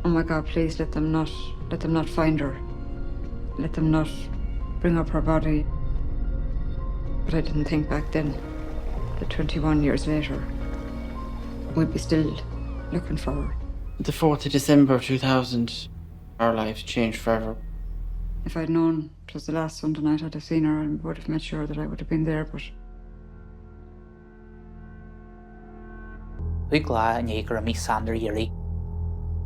oh my God, please let them not find her. Let them not bring up her body. But I didn't think back then that 21 years later, we'd be still looking for her. The 4th of December 2000, our lives changed forever. If I'd known it was the last Sunday night I'd have seen her, I would have made sure that I would have been there, but... Bhí glá an éagar a mí Sandra Yeri.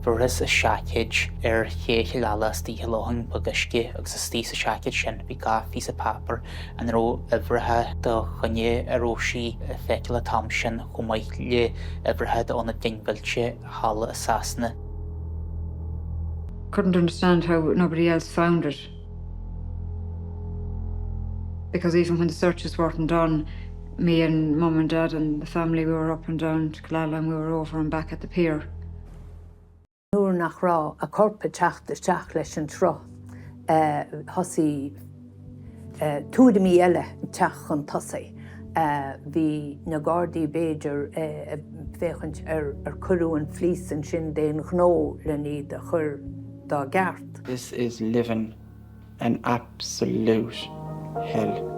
Furas a seachaid chéiche lelas tí helohan bagasce agus a stí sa seachaid sin bhí gá fís a papar an ró ibrithe do chunne a rósí a feiceal a tam sin chumaith le ibrithe do anna dinghailte hála a sasna. Couldn't understand how nobody else found it. Because even when the searches weren't done, me and Mum and Dad and the family, we were up and down to Clala and we were over and back at the pier. Nuair nach rá a corpa teach leis an tro, thosaí túda mí eile teach an tosaí. Bhí na Gardaí Beidir féchant curú an flís an sin déan gnó le ní de chur dá gceart. This is living an absolute hell.